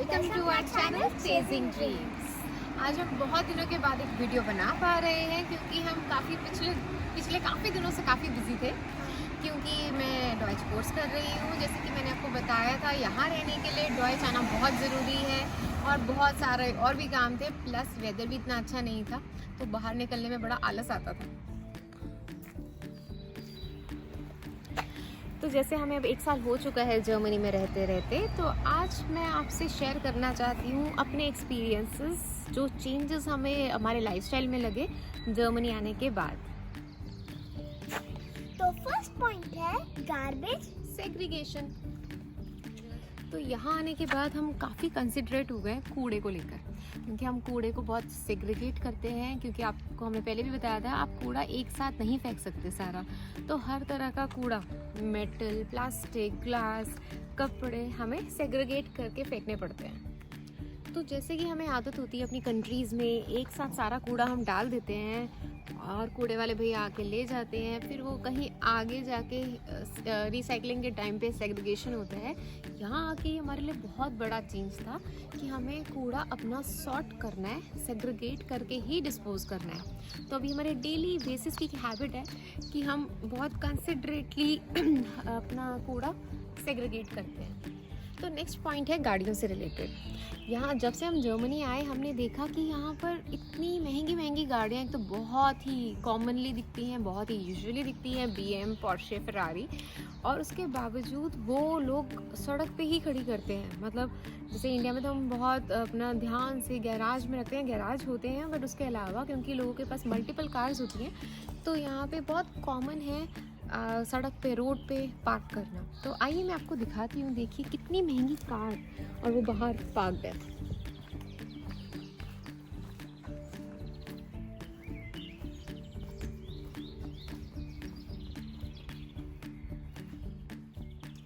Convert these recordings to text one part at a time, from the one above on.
Welcome to our channel chasing dreams. आज हम बहुत दिनों के बाद एक वीडियो बना पा रहे हैं क्योंकि हम पिछले काफ़ी दिनों से काफ़ी बिजी थे, क्योंकि मैं डॉइच कोर्स कर रही हूँ। जैसे कि मैंने आपको बताया था, यहाँ रहने के लिए डॉइच आना बहुत ज़रूरी है और बहुत सारे और भी काम थे, प्लस वेदर भी इतना अच्छा नहीं था तो बाहर निकलने में बड़ा आलस आता था। तो जैसे हमें अब 1 साल हो चुका है जर्मनी में रहते रहते, तो आज मैं आपसे शेयर करना चाहती हूँ अपने एक्सपीरियंसेस, जो चेंजेस हमें हमारे लाइफस्टाइल में लगे जर्मनी आने के बाद। तो फर्स्ट पॉइंट है गार्बेज सेग्रीगेशन। तो यहाँ आने के बाद हम काफ़ी कंसिडरेट हो गए कूड़े को लेकर, क्योंकि हम कूड़े को बहुत सेग्रीगेट करते हैं। क्योंकि आपको हमने पहले भी बताया था, आप कूड़ा एक साथ नहीं फेंक सकते सारा, तो हर तरह का कूड़ा, मेटल, प्लास्टिक, ग्लास, कपड़े, हमें सेग्रीगेट करके फेंकने पड़ते हैं। तो जैसे कि हमें आदत होती है अपनी कंट्रीज़ में, एक साथ सारा कूड़ा हम डाल देते हैं और कूड़े वाले भैया आके ले जाते हैं, फिर वो कहीं आगे जाके रिसाइकलिंग के टाइम पे सेग्रीगेशन होता है। यहाँ आके हमारे लिए बहुत बड़ा चेंज था कि हमें कूड़ा अपना सॉर्ट करना है, सेग्रीगेट करके ही डिस्पोज करना है। तो अभी हमारे डेली बेसिस की हैबिट है कि हम बहुत कंसिडरेटली अपना कूड़ा सेग्रीगेट करते हैं। तो नेक्स्ट पॉइंट है गाड़ियों से रिलेटेड। यहाँ जब से हम जर्मनी आए, हमने देखा कि यहाँ पर इतनी महंगी महंगी गाड़ियाँ एक तो बहुत ही कॉमनली दिखती हैं, बहुत ही यूजुअली दिखती हैं, BM, पोर्शे, फरारी, और उसके बावजूद वो लोग सड़क पे ही खड़ी करते हैं। मतलब जैसे इंडिया में तो हम बहुत अपना ध्यान से गैराज में रखते हैं, गैराज होते हैं, बट उसके अलावा क्योंकि लोगों के पास मल्टीपल कार्स होती हैं, तो यहाँ पे बहुत कॉमन है सड़क पे, रोड पे पार्क करना। तो आइए मैं आपको दिखाती हूँ। देखिए कितनी महंगी कार और वो बाहर पार्क्ड है।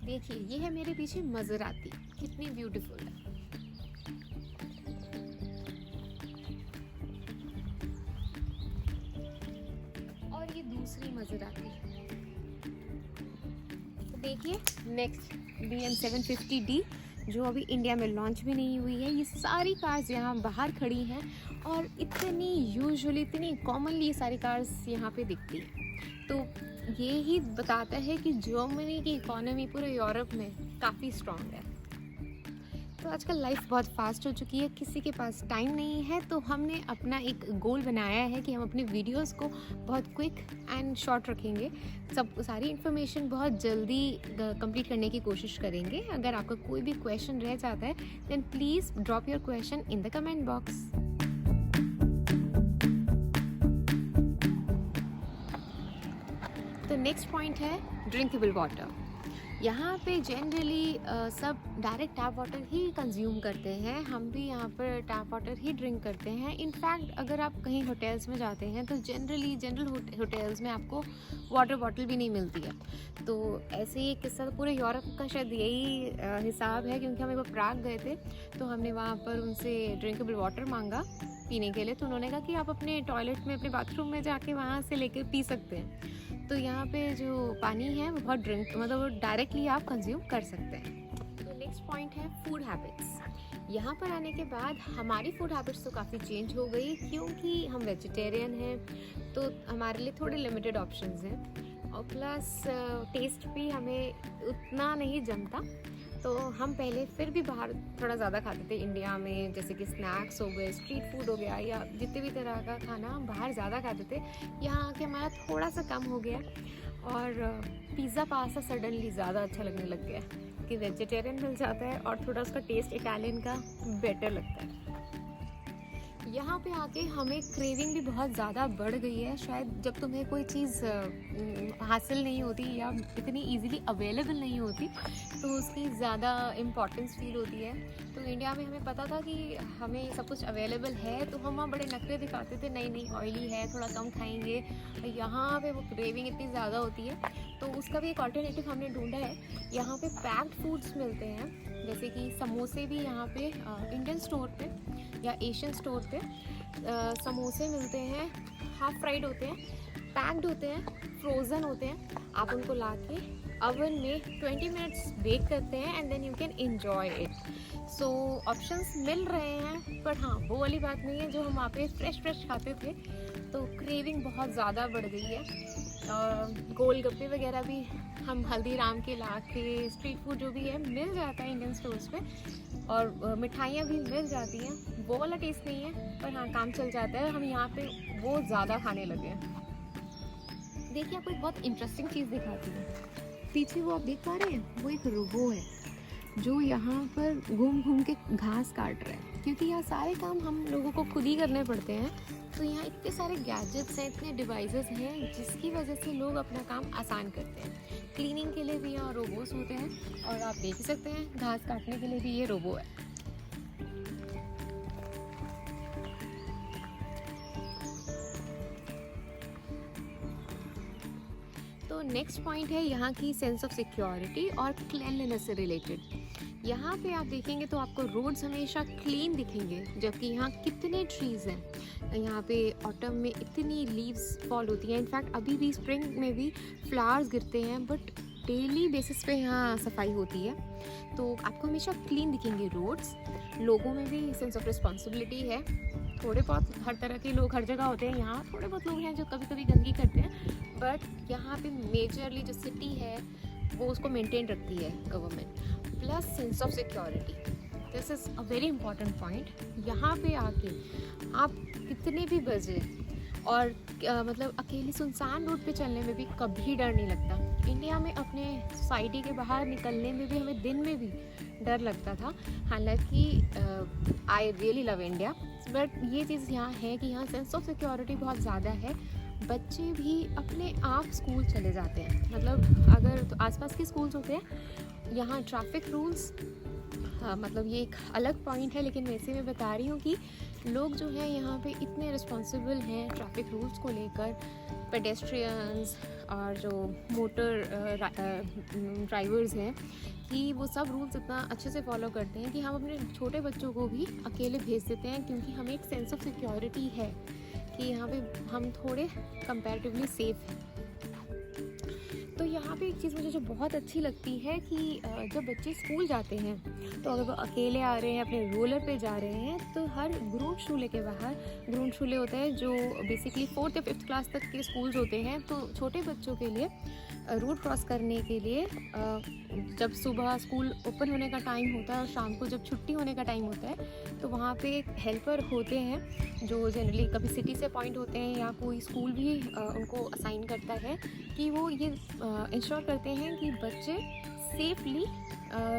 देखिए ये है मेरे पीछे मज़राती, कितनी ब्यूटीफुल है। और ये दूसरी मज़राती है। देखिए नेक्स्ट BM 750D, जो अभी इंडिया में लॉन्च भी नहीं हुई है। ये सारी कार्स यहाँ बाहर खड़ी हैं और इतनी यूजुअली, इतनी कॉमनली ये सारी कार्स यहाँ पे दिखती हैं। तो ये ही बताता है कि जर्मनी की इकोनॉमी पूरे यूरोप में काफ़ी स्ट्रॉन्ग है। तो आजकल लाइफ बहुत फास्ट हो चुकी है, किसी के पास टाइम नहीं है, तो हमने अपना एक गोल बनाया है कि हम अपने वीडियोस को बहुत क्विक एंड शॉर्ट रखेंगे। सारी इन्फॉर्मेशन बहुत जल्दी कंप्लीट करने की कोशिश करेंगे। अगर आपका कोई भी क्वेश्चन रह जाता है, then please drop your question in the comment box. तो नेक्स्ट पॉइंट है ड्रिंकेबल वाटर। यहाँ पे जनरली सब डायरेक्ट टैप वाटर ही कंज्यूम करते हैं। हम भी यहाँ पर टैप वाटर ही ड्रिंक करते हैं। इनफैक्ट अगर आप कहीं होटल्स में जाते हैं तो जनरल होटल्स में आपको वाटर बॉटल भी नहीं मिलती है। तो ऐसे ही किस्सा पूरे यूरोप का शायद यही हिसाब है, क्योंकि हम एक बार प्राग गए थे तो हमने वहाँ पर उनसे ड्रिंकेबल वाटर मांगा पीने के लिए, तो उन्होंने कहा कि आप अपने टॉयलेट में, अपने बाथरूम में जाके वहाँ से लेकर पी सकते हैं। तो यहाँ पे जो पानी है वो बहुत मतलब वो डायरेक्टली आप कंज्यूम कर सकते हैं। तो नेक्स्ट पॉइंट है फूड हैबिट्स। यहाँ पर आने के बाद हमारी फूड हैबिट्स तो काफ़ी चेंज हो गई, क्योंकि हम वेजिटेरियन हैं तो हमारे लिए थोड़े लिमिटेड ऑप्शंस हैं, और प्लस टेस्ट भी हमें उतना नहीं जमता। तो हम पहले फिर भी बाहर थोड़ा ज़्यादा खाते थे इंडिया में, जैसे कि स्नैक्स हो गए, स्ट्रीट फूड हो गया, या जितने भी तरह का खाना हम बाहर ज़्यादा खाते थे। यहाँ आके हमारा थोड़ा सा कम हो गया और पिज़्ज़ा पास्ता सडनली ज़्यादा अच्छा लगने लग गया कि वेजिटेरियन मिल जाता है और थोड़ा उसका टेस्ट इटालियन का बेटर लगता है। यहाँ पे आके हमें क्रेविंग भी बहुत ज़्यादा बढ़ गई है। शायद जब तुम्हें कोई चीज़ हासिल नहीं होती या इतनी इजीली अवेलेबल नहीं होती तो उसकी ज़्यादा इम्पोर्टेंस फील होती है। तो इंडिया में हमें पता था कि हमें सब कुछ अवेलेबल है, तो हम वहाँ बड़े नखरे दिखाते थे, नहीं ऑयली है, थोड़ा कम खाएंगे। यहाँ पे वो क्रेविंग इतनी ज़्यादा होती है, तो उसका भी एक ऑल्टरनेटिव हमने ढूंढा है। यहाँ पे पैक्ड फूड्स मिलते हैं, जैसे कि समोसे भी यहाँ पे इंडियन स्टोर पे या एशियन स्टोर पे समोसे मिलते हैं, हाफ फ्राइड होते हैं, पैक्ड होते हैं, फ्रोज़न होते हैं। आप उनको ला के ओवन में 20 मिनट्स बेक करते हैं and then you can enjoy it. So options मिल रहे हैं, पर हाँ वो वाली बात नहीं है जो हम वहाँ पे फ्रेश खाते थे, तो क्रेविंग बहुत ज़्यादा बढ़ गई है। गोलगप्पे वगैरह भी हम हल्दीराम के ला के, स्ट्रीट फूड जो भी है मिल जाता है इंडियन स्टोर्स पे, और मिठाइयाँ भी मिल जाती हैं। वो वाला टेस्ट नहीं है, पर हाँ काम चल जाता है। हम यहाँ पे वो ज़्यादा खाने लगे हैं। देखिए आपको एक बहुत इंटरेस्टिंग चीज़ दिखाती हूँ। पीछे वो आप देख पा रहे हैं, वो एक रोबो है जो यहाँ पर घूम के घास काट रहा है, क्योंकि यहाँ सारे काम हम लोगों को खुद ही करने पड़ते हैं। तो यहाँ इतने सारे गैजेट्स हैं, इतने डिवाइसेस हैं, जिसकी वजह से लोग अपना काम आसान करते हैं। क्लीनिंग के लिए भी यहाँ रोबोस होते हैं, और आप देख ही सकते हैं घास काटने के लिए भी ये रोबो है। तो नेक्स्ट पॉइंट है यहाँ की सेंस ऑफ सिक्योरिटी और क्लीनलीनेस से रिलेटेड। यहाँ पे आप देखेंगे तो आपको रोड्स हमेशा क्लीन दिखेंगे, जबकि यहाँ कितने ट्रीज़ हैं। यहाँ पे ऑटम में इतनी लीव्स फॉल होती हैं, इनफैक्ट अभी भी स्प्रिंग में भी फ्लावर्स गिरते हैं, बट डेली बेसिस पे यहाँ सफाई होती है। तो आपको हमेशा क्लीन दिखेंगे रोड्स। लोगों में भी सेंस ऑफ रिस्पॉन्सिबिलिटी है। थोड़े बहुत हर तरह के लोग हर जगह होते हैं, यहाँ थोड़े बहुत लोग हैं जो कभी कभी गंदगी करते हैं, बट यहाँ पे मेजरली जो सिटी है वो उसको मेंटेन रखती है government. Plus sense of security, this is a very important point. यहाँ पे आके आप कितने भी बजे और मतलब अकेले सुनसान रोड पे चलने में भी कभी डर नहीं लगता। इंडिया में अपने सोसाइटी के बाहर निकलने में भी हमें दिन में भी डर लगता था। हालांकि I really love India, but ये चीज़ यहाँ है कि यहाँ सेंस ऑफ सिक्योरिटी बहुत ज़्यादा है। बच्चे भी अपने आप स्कूल चले जाते हैं, मतलब अगर तो आसपास के स्कूल्स होते हैं। यहाँ ट्रैफिक रूल्स, हाँ मतलब ये एक अलग पॉइंट है, लेकिन वैसे मैं बता रही हूँ कि लोग जो हैं यहाँ पे इतने रिस्पॉन्सिबल हैं ट्रैफिक रूल्स को लेकर। पेडेस्ट्रियंस और जो मोटर ड्राइवर्स हैं कि वो सब रूल्स इतना अच्छे से फॉलो करते हैं कि हम अपने छोटे बच्चों को भी अकेले भेज देते हैं, क्योंकि हमें एक सेंस ऑफ सिक्योरिटी है कि यहाँ पे हम थोड़े कंपैरेटिवली सेफ हैं। तो यहाँ पे एक चीज़ मुझे जो बहुत अच्छी लगती है कि जब बच्चे स्कूल जाते हैं तो अगर वो अकेले आ रहे हैं, अपने रोलर पे जा रहे हैं, तो हर ग्राउंड शूले के बाहर, ग्राउंड शूले होता है जो बेसिकली 4th या 5th क्लास तक के स्कूल्स होते हैं। तो छोटे बच्चों के लिए रोड क्रॉस करने के लिए जब सुबह स्कूल ओपन होने का टाइम होता है और शाम को जब छुट्टी होने का टाइम होता है, तो वहाँ पे एक हेल्पर होते हैं जो जनरली कभी सिटी से अपॉइंट होते हैं या कोई स्कूल भी उनको असाइन करता है कि वो ये इंश्योर करते हैं कि बच्चे सेफली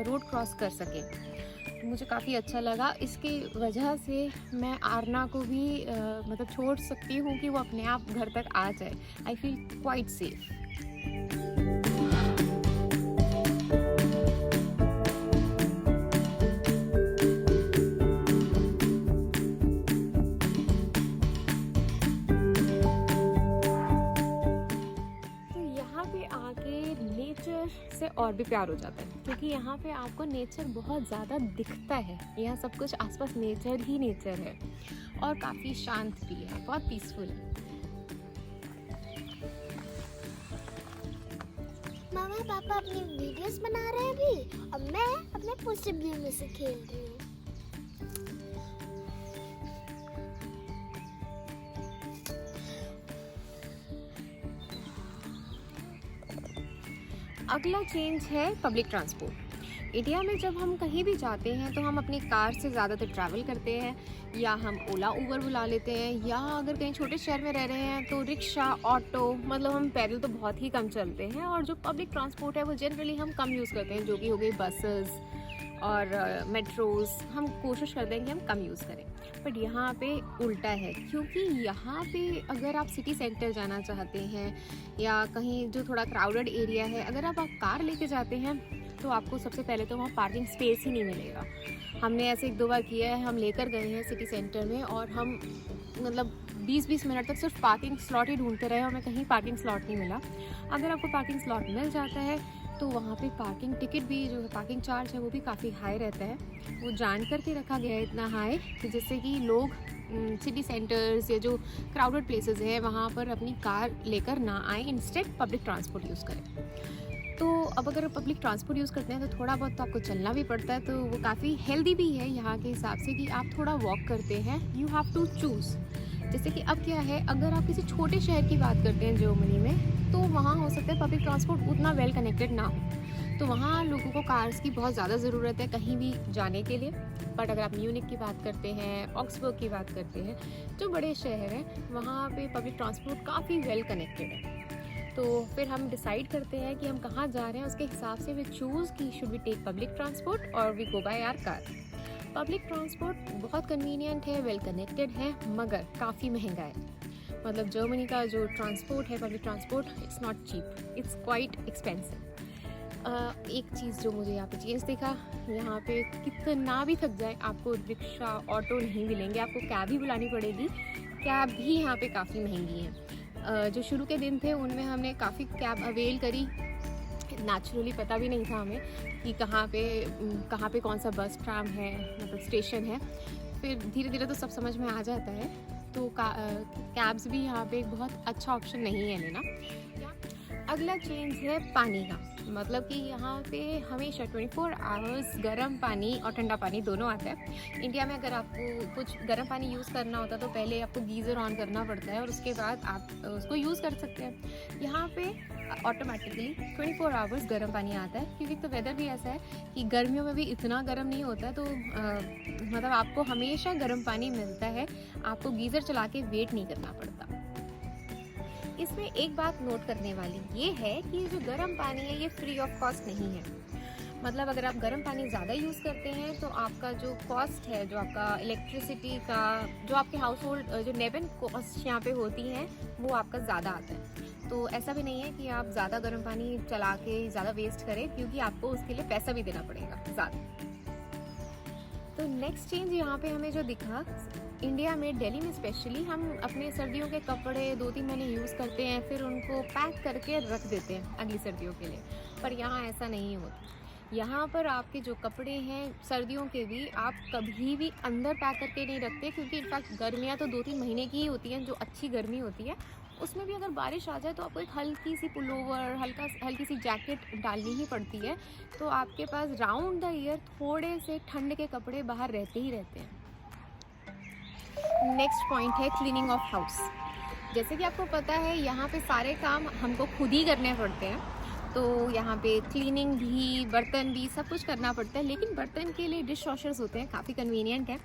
रोड क्रॉस कर सकें। मुझे काफ़ी अच्छा लगा। इसकी वजह से मैं आरना को भी मतलब छोड़ सकती हूँ कि वो अपने आप घर तक आ जाए। I feel quite safe. से और भी प्यार हो जाता है, क्योंकि यहाँ पे आपको नेचर बहुत ज़्यादा दिखता है। यहाँ सब कुछ आसपास नेचर ही नेचर है और काफ़ी शांत भी है, बहुत पीसफुल है। मामा पापा अपनी वीडियोस बना रहे हैं अभी, और मैं अपने पॉजिटिव व्यू में से खेल रही हूँ। अगला चेंज है पब्लिक ट्रांसपोर्ट। इंडिया में जब हम कहीं भी जाते हैं तो हम अपनी कार से ज़्यादातर ट्रैवल करते हैं, या हम ओला उबर बुला लेते हैं, या अगर कहीं छोटे शहर में रह रहे हैं तो रिक्शा, ऑटो, मतलब हम पैदल तो बहुत ही कम चलते हैं। और जो पब्लिक ट्रांसपोर्ट है वो जनरली हम कम यूज़ करते हैं, जो कि हो गई बसेस और मेट्रोज़। हम कोशिश करते हैं कि हम कम यूज़ करें, बट यहाँ पे उल्टा है, क्योंकि यहाँ पे अगर आप सिटी सेंटर जाना चाहते हैं या कहीं जो थोड़ा क्राउडेड एरिया है, अगर आप कार लेके जाते हैं तो आपको सबसे पहले तो वहाँ पार्किंग स्पेस ही नहीं मिलेगा। हमने ऐसे 1-2 बार किया है, हम लेकर गए हैं सिटी सेंटर में और हम मतलब 20-20 मिनट तक सिर्फ पार्किंग स्लॉट ही ढूंढते रहे, हमें कहीं पार्किंग स्लॉट नहीं मिला। अगर आपको पार्किंग स्लॉट मिल जाता है तो वहाँ पे पार्किंग टिकट भी, जो पार्किंग चार्ज है वो भी काफ़ी हाई रहता है। वो जान करके रखा गया है इतना हाई कि जिससे कि लोग सिटी सेंटर्स या जो क्राउडेड प्लेसेस हैं वहाँ पर अपनी कार लेकर ना आए, इंस्टेड पब्लिक ट्रांसपोर्ट यूज़ करें। तो अब अगर पब्लिक ट्रांसपोर्ट यूज़ करते हैं तो थोड़ा बहुत तो आपको चलना भी पड़ता है, तो वो काफ़ी हेल्दी भी है यहाँ के हिसाब से कि आप थोड़ा वॉक करते हैं। You have to choose. जैसे कि अब क्या है, अगर आप किसी छोटे शहर की बात करते हैं जर्मनी में, तो वहाँ हो सकता है पब्लिक ट्रांसपोर्ट उतना वेल कनेक्टेड ना हो, तो वहाँ लोगों को कार्स की बहुत ज़्यादा ज़रूरत है कहीं भी जाने के लिए। बट अगर आप म्यूनिक की बात करते हैं, ऑक्सबर्ग की बात करते हैं, जो बड़े शहर हैं, वहाँ पे पब्लिक ट्रांसपोर्ट काफ़ी वेल कनेक्टेड है। तो फिर हम डिसाइड करते हैं कि हम कहाँ जा रहे हैं, उसके हिसाब से वी चूज़ कि should we take public transport और we go by our car. Public transport बहुत कन्वीनियंट है, वेल कनेक्टेड है, मगर काफ़ी महंगा है। मतलब जर्मनी का जो ट्रांसपोर्ट है, public transport, it's not cheap, it's quite expensive. एक चीज़ जो मुझे यहाँ पे चेंज दिखा, यहाँ पे कितना भी थक जाए आपको रिक्शा ऑटो नहीं मिलेंगे, आपको कैब ही बुलानी पड़ेगी। कैब भी यहाँ पे काफ़ी महंगी हैं। जो शुरू के दिन थे उनमें हमने काफ़ी कैब अवेल करी। नेचुरली पता भी नहीं था हमें कि कहाँ पे कौन सा बस ट्राम है, मतलब स्टेशन है। फिर धीरे धीरे तो सब समझ में आ जाता है। तो कैब्स भी यहाँ पे एक बहुत अच्छा ऑप्शन नहीं है लेना। अगला चेंज है पानी का, मतलब कि यहाँ पे हमेशा 24 आवर्स गर्म पानी और ठंडा पानी दोनों आता है। इंडिया में अगर आपको कुछ गर्म पानी यूज़ करना होता है तो पहले आपको गीज़र ऑन करना पड़ता है और उसके बाद आप उसको यूज़ कर सकते हैं। यहाँ पे ऑटोमेटिकली 24 आवर्स गर्म पानी आता है, क्योंकि तो वेदर भी ऐसा है कि गर्मियों में भी इतना गर्म नहीं होता है, तो मतलब आपको हमेशा गर्म पानी मिलता है, आपको गीज़र चला के वेट नहीं करना पड़ता। इसमें एक बात नोट करने वाली ये है कि जो गर्म पानी है ये फ्री ऑफ कॉस्ट नहीं है। मतलब अगर आप गर्म पानी ज़्यादा यूज़ करते हैं तो आपका जो कॉस्ट है, जो आपका इलेक्ट्रिसिटी का, जो आपके हाउस होल्ड जो नेवन कॉस्ट यहाँ पे होती हैं, वो आपका ज़्यादा आता है। तो ऐसा भी नहीं है कि आप ज़्यादा गर्म पानी चला के ज़्यादा वेस्ट करें, क्योंकि आपको उसके लिए पैसा भी देना पड़ेगा ज़्यादा। तो नेक्स्ट चेंज यहाँ पे हमें जो दिखा, इंडिया में दिल्ली में स्पेशली हम अपने सर्दियों के कपड़े 2-3 महीने यूज़ करते हैं, फिर उनको पैक करके रख देते हैं अगली सर्दियों के लिए। पर यहाँ ऐसा नहीं होता। यहाँ पर आपके जो कपड़े हैं सर्दियों के भी आप कभी भी अंदर पैक करके नहीं रखते, क्योंकि इनफैक्ट गर्मियाँ तो 2-3 महीने की ही होती हैं, जो अच्छी गर्मी होती है। उसमें भी अगर बारिश आ जाए तो आपको एक हल्की सी पुलोवर, हल्की सी जैकेट डालनी ही पड़ती है। तो आपके पास राउंड द ईयर थोड़े से ठंड के कपड़े बाहर रहते ही रहते हैं। नेक्स्ट पॉइंट है क्लीनिंग ऑफ हाउस। जैसे कि आपको पता है यहाँ पे सारे काम हमको खुद ही करने पड़ते हैं, तो यहाँ पे क्लीनिंग भी, बर्तन भी, सब कुछ करना पड़ता है। लेकिन बर्तन के लिए डिश वॉशर्स होते हैं, काफ़ी कन्वीनियंट है।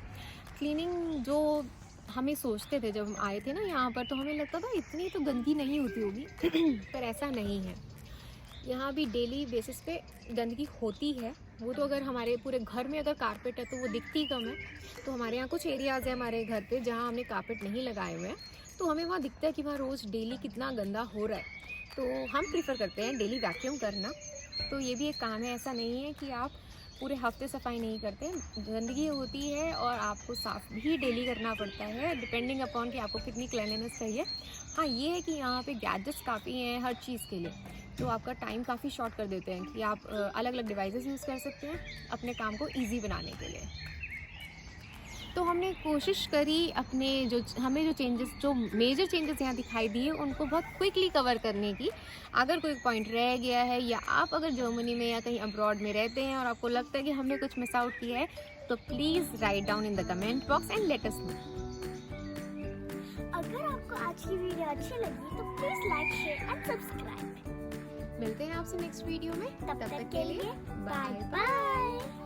क्लीनिंग जो हमें सोचते थे जब हम आए थे ना यहाँ पर, तो हमें लगता था इतनी तो गंदगी नहीं होती होगी पर ऐसा नहीं है। यहाँ भी डेली बेसिस पे गंदगी होती है। वो तो अगर हमारे पूरे घर में अगर कारपेट है तो वो दिखती कम है। तो हमारे यहाँ कुछ एरियाज़ है हमारे घर पे जहाँ हमने कारपेट नहीं लगाए हुए हैं, तो हमें वहाँ दिखता है कि वहाँ रोज़ डेली कितना गंदा हो रहा है। तो हम प्रीफर करते हैं डेली वैक्यूम करना। तो ये भी एक काम है, ऐसा नहीं है कि आप पूरे हफ्ते सफाई नहीं करते। गंदगी होती है और आपको साफ़ भी डेली करना पड़ता है, डिपेंडिंग अपॉन कि आपको कितनी क्लीनलीनेस चाहिए। हाँ, ये है कि यहाँ पे गैजेट्स काफ़ी हैं हर चीज़ के लिए, तो आपका टाइम काफ़ी शॉर्ट कर देते हैं कि आप अलग अलग डिवाइसेस यूज़ कर सकते हैं अपने काम को ईजी बनाने के लिए। तो हमने कोशिश करी अपने हमें जो मेजर चेंजेस यहाँ दिखाई दिए उनको बहुत क्विकली कवर करने की। अगर कोई पॉइंट रह गया है, या आप अगर जर्मनी में या कहीं अब्रॉड में रहते हैं और आपको लगता है कि हमने कुछ मिस आउट किया है, तो please write down in the comment box and let us know. अगर आपको आज की वीडियो अच्छी लगी तो please like, share and subscribe. मिलते हैं आपसे नेक्स्ट वीडियो में, तब तक के लिए बाय बाय।